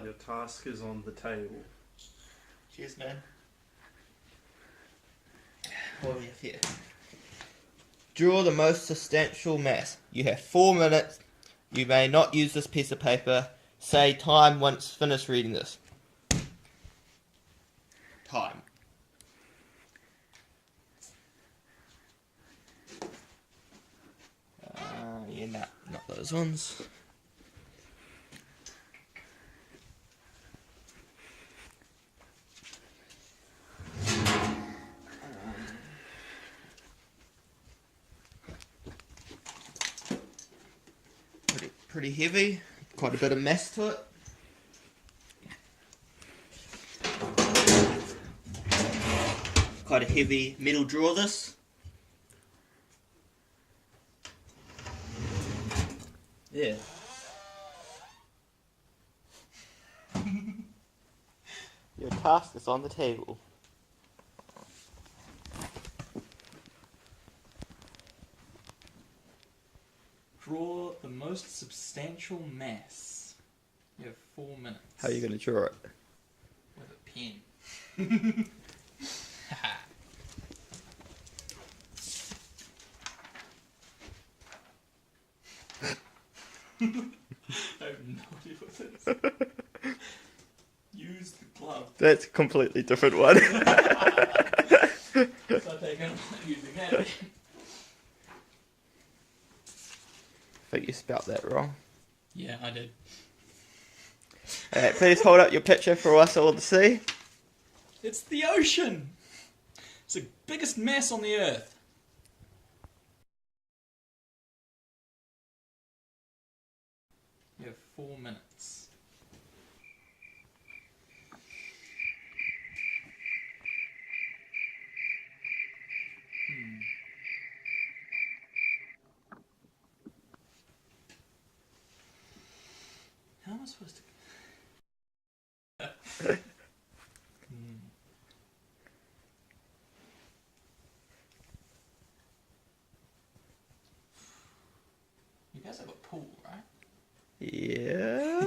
Your task is on the table. Cheers, man. What do we have here? Draw the most substantial mass. You have 4 minutes. You may not use this piece of paper. Say time once finished reading this. Time. Yeah, nah, not those ones. Pretty heavy. Quite a bit of mass to it. Quite a heavy metal drawer, this. Yeah. Your task is on the table. Draw the most substantial mass. You have 4 minutes. How are you going to draw it? With a pen. I have no idea what this is. Use the glove. That's a completely different one. So I take I'm not using that. I think you spelt that wrong. Yeah, I did. Alright, please hold up your picture for us all to see. It's the ocean! It's the biggest mass on the earth. You have 4 minutes. How am I supposed to... You guys have a pool, right? Yeah.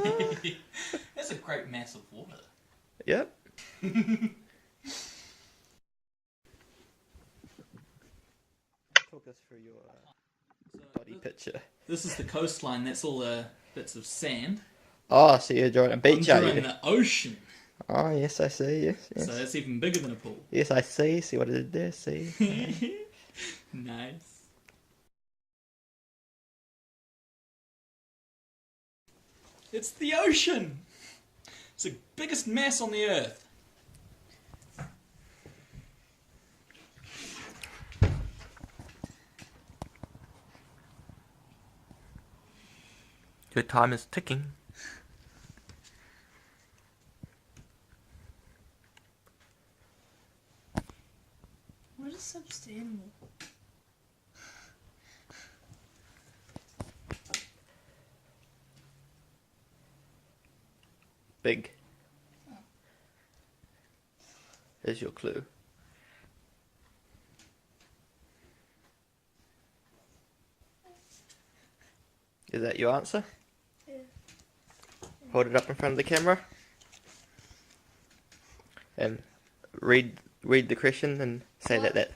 That's a great mass of water. Yep. Talk us through your body picture. This is the coastline, that's all the bits of sand. Oh, so you're drawing a beach, I'm are drawing you? the ocean. Oh, yes, I see. Yes, yes. So that's even bigger than a pool. Yes, I see. See what I did there? See. Nice. It's the ocean! It's the biggest mass on the earth. Your time is ticking. What is substandard? Big. Here's your clue. Is that your answer? Yeah. Hold it up in front of the camera. And read the question and say that.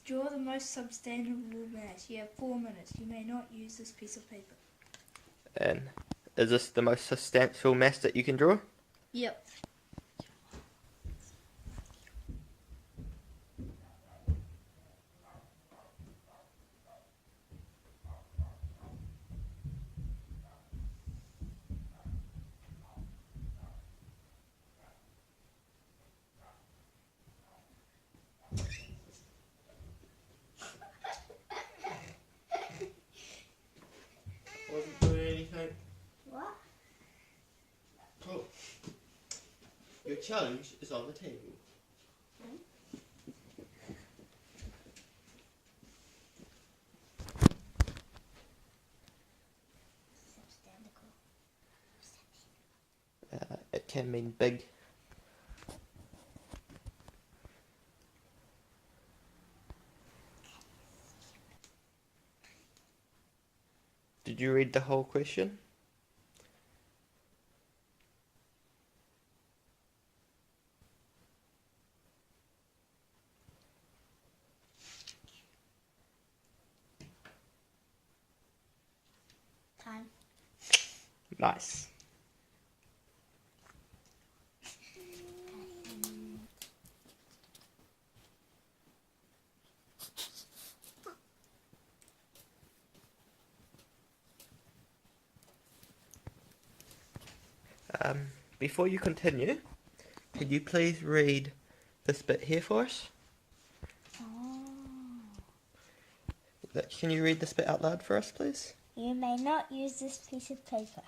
Draw the most substantial mass. You have 4 minutes. You may not use this piece of paper. And is this the most substantial mass that you can draw? Yep. Wasn't doing anything. What? Cool. Your challenge is on the table. It can mean big. Did you read the whole question? time. Nice. Before you continue, could you please read this bit here for us? Oh. Can you read this bit out loud for us, please? You may not use this piece of paper.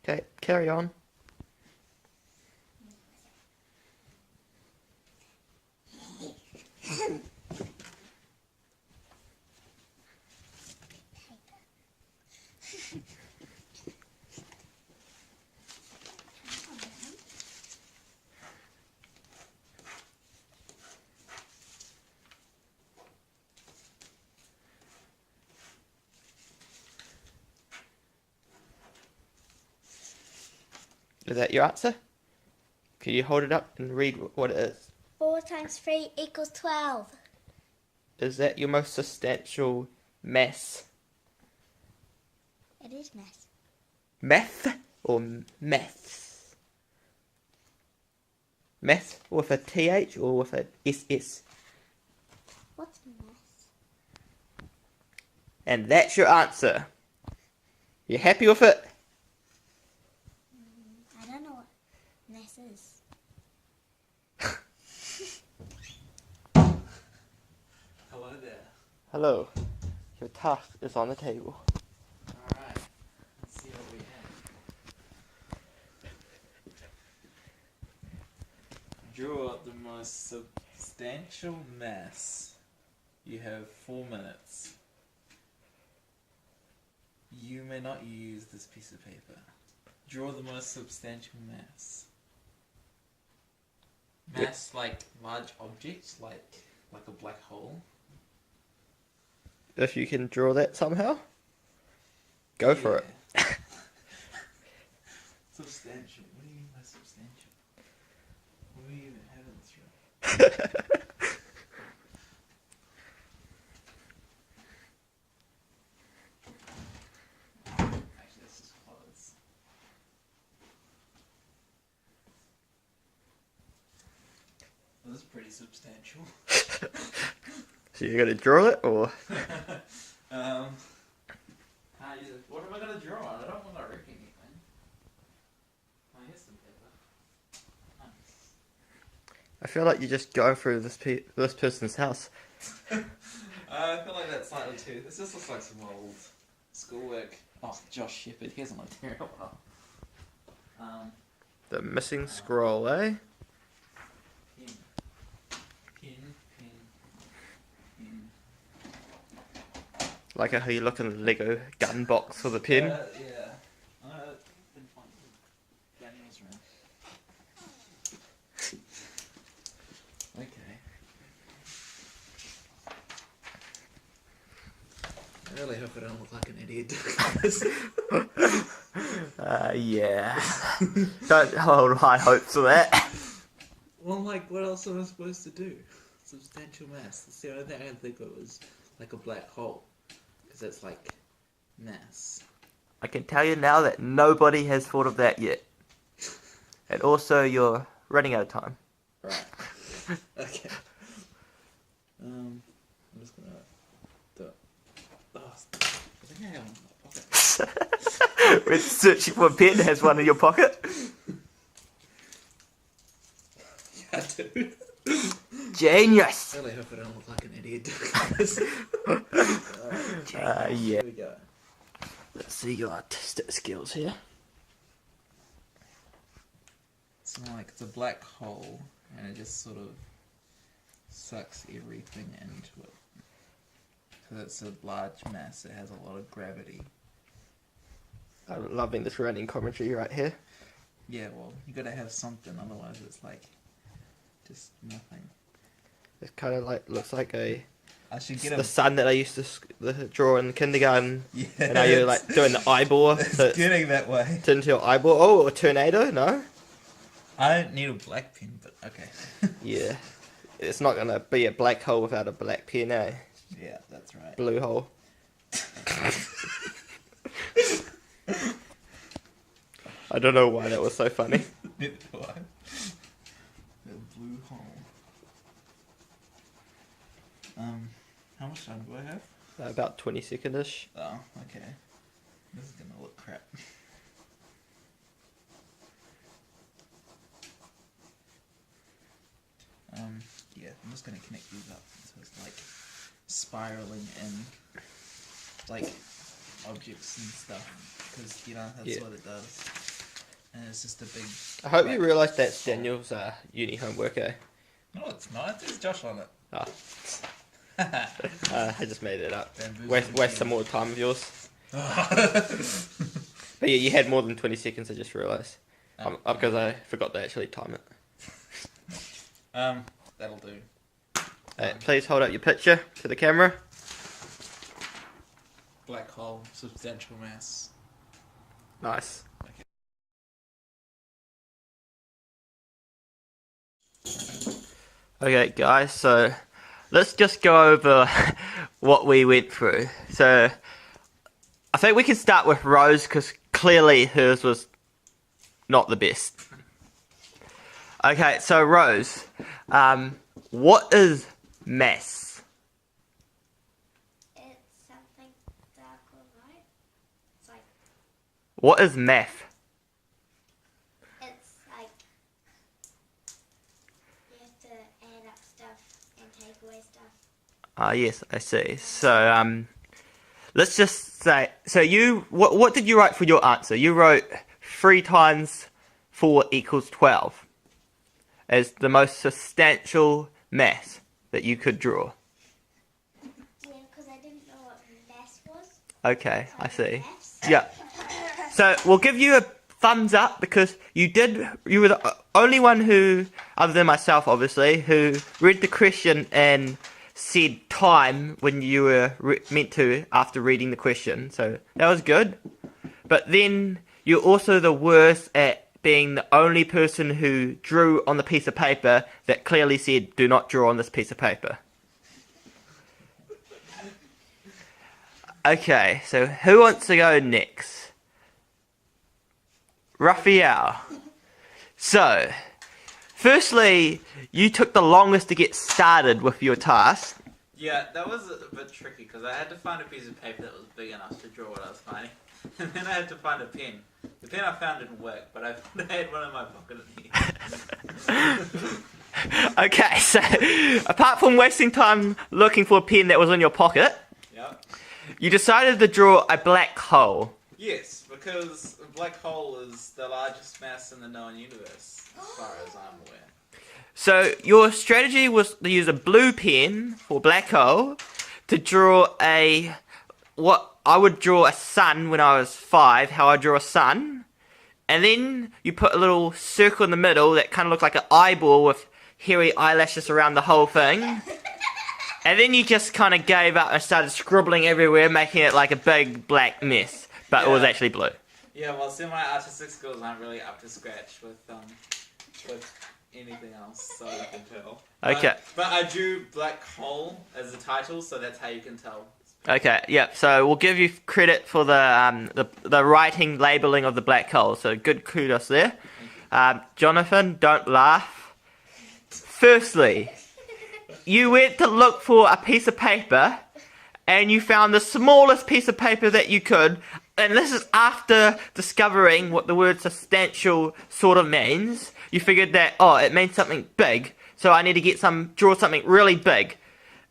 Okay, carry on. Is that your answer? Can you hold it up and read what it is? 4 times 3 equals 12. Is that your most substantial mass? It is math. Math or maths? Math with a TH or with a SS? What's math? And that's your answer. You happy with it? I don't know what math is. Hello there. Hello. Your task is on the table. Alright, let's see what we have. Draw the most substantial mass. You have 4 minutes. You may not use this piece of paper. Draw the most substantial mass. Mass like large objects, like a black hole. If you can draw that somehow, go for it. Substantial. What do you mean by substantial? What do you even have in this room? Actually, this is clothes. This is pretty substantial. So you're gonna draw it, or What am I gonna draw? I don't want to rip anything. Here's some paper. I feel like you're just going through this person's house. I feel like that's slightly too. This just looks like some old schoolwork. Oh, Josh Shepherd. He hasn't looked here in a while. The missing scroll, eh? Pin. Like how you look in the Lego gun box for the pen. Yeah. Been finding Daniel's room. Okay. I really hope I don't look like an idiot. Yeah. Don't hold high hopes for that. Well, like, what else am I supposed to do? Substantial mass. That's the only thing I can think of was like a black hole. Because that's like mass. I can tell you now that nobody has thought of that yet. And also, you're running out of time. Right. Okay. I'm just gonna do it. Oh, I think I have one in my pocket. We're searching for a pen that has one in your pocket. Yeah, I do. Genius! I really hope I don't look like an idiot. Yeah. Here we go. Let's see your artistic skills here. It's like it's a black hole, and it just sort of sucks everything into it. Because it's a large mass, it has a lot of gravity. I'm loving this running commentary right here. Yeah, well, you gotta have something, otherwise it's like just nothing. It kind of like looks like a I should the get a sun that I used to draw in kindergarten. yeah. And now you're like doing the eyeball. It's So it's getting that way. turned into your eyeball. Oh, a tornado? No? I don't need a black pen, but okay. Yeah. it's not gonna be a black hole without a black pen, eh? Yeah, that's right. Blue hole. I don't know why that was so funny. What? The blue hole. How much time do I have? About 20 seconds-ish. Oh, okay. This is gonna look crap. Yeah, I'm just gonna connect these up so it's like spiraling in like objects and stuff because you know that's Yeah. what it does, and it's just a big. I hope like, you realise that's Daniel's uni homework, eh? No, it's not. There's Josh on it. Oh, I just made it up. Bamboozle Waste some more time of yours. But yeah, you had more than 20 seconds, I just realised. Because I forgot to actually time it. That'll do. Please hold up your picture to the camera. Black hole, substantial mass. Nice. Okay, guys, so let's just go over what we went through. So, I think we can start with Rose, because clearly hers was not the best. Okay, so Rose, what is mass? It's something dark or light. It's like What is math? it's like you have to add up stuff and take away stuff. Yes, I see. So, let's just say, so what did you write for your answer? You wrote 3 times 4 equals 12 as the most substantial mass that you could draw. Yeah, because I didn't know what mass was. Okay, I Like see. maths. Yeah. So we'll give you a thumbs up because you were the only one who, other than myself obviously, who read the question and said time when you were meant to after reading the question. So that was good. But then you're also the worst at being the only person who drew on the piece of paper that clearly said, do not draw on this piece of paper. Okay, so who wants to go next? Raphael. So, firstly, you took the longest to get started with your task. Yeah, that was a bit tricky because I had to find a piece of paper that was big enough to draw what I was finding. And then I had to find a pen. The pen I found didn't work, but I had one in my pocket at the end. Okay, so apart from wasting time looking for a pen that was in your pocket, Yep. you decided to draw a black hole. Yes, because a black hole is the largest mass in the known universe, as far as I'm aware. So your strategy was to use a blue pen for black hole to draw what I would draw a sun when I was 5, how I draw a sun. And then you put a little circle in the middle that kind of looked like an eyeball with hairy eyelashes around the whole thing. And then you just kind of gave up and started scribbling everywhere, making it like a big black mess. But it was Yeah. actually blue. Yeah, well, see, my artistic skills aren't really up to scratch with anything else, so I can tell. Okay. But I drew black hole as a title, so that's how you can tell. Okay, yeah, so we'll give you credit for the writing labeling of the black hole. So good kudos there. Jonathan, don't laugh. Firstly, you went to look for a piece of paper and you found the smallest piece of paper that you could. And this is after discovering what the word substantial sort of means. You figured that, it means something big. So I need to draw something really big.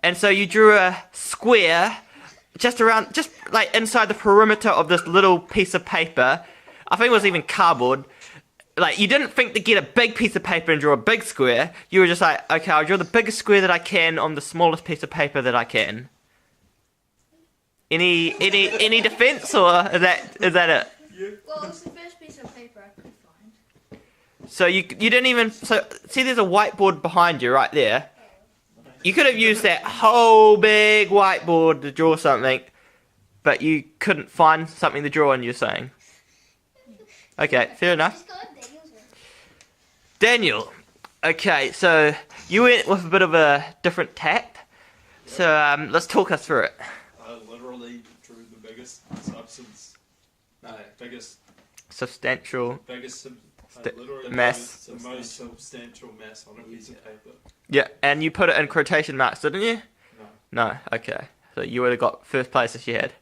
And so you drew a square just like inside the perimeter of this little piece of paper. I think it was even cardboard. Like, you didn't think to get a big piece of paper and draw a big square. You were just like, okay, I'll draw the biggest square that I can on the smallest piece of paper that I can. Any defense, or is that it? Well, it's the first piece of paper I could find. So you didn't even see there's a whiteboard behind you right there. You could have used that whole big whiteboard to draw something, but you couldn't find something to draw on, you're saying. Okay, fair enough. Just go up there, use it. Daniel, Okay, so you went with a bit of a different tact. So let's talk us through it. I literally drew the biggest substance. No, biggest. Substantial. I literally Mass. drew the most substantial mass on a piece of paper. Yeah, and you put it in quotation marks, didn't you? No. No, okay. So you would have got first place if you had.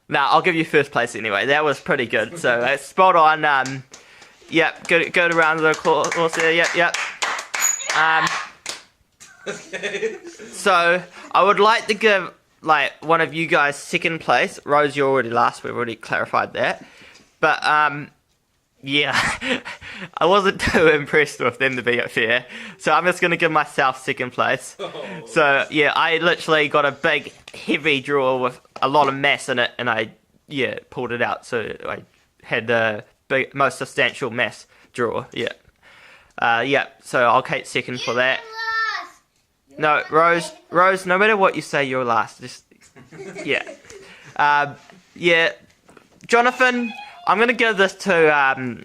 Nah, I'll give you first place anyway. That was pretty good. So that's spot on. Yep, good round of the applause there. Yep. So I would like to give like one of you guys second place. Rose, you're already last. We've already clarified that. But yeah, I wasn't too impressed with them, to be fair. So I'm just gonna give myself second place. So yeah, I literally got a big, heavy drawer with a lot of mass in it, and I pulled it out. So I had the most substantial mass drawer. Yeah. So I'll take second for that. No, Rose. No matter what you say, you're last. Just yeah. Jonathan, I'm gonna give this to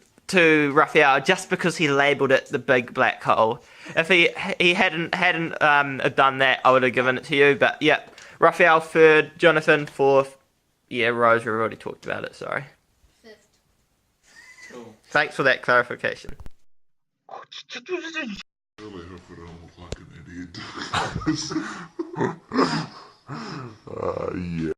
Raphael just because he labelled it the big black hole. If he hadn't done that, I would have given it to you. But yeah, Raphael third, Jonathan fourth. Yeah, Rose, we've already talked about it. Sorry. Fifth. Cool. Thanks for that clarification. Really hope I don't look like an idiot. Yeah.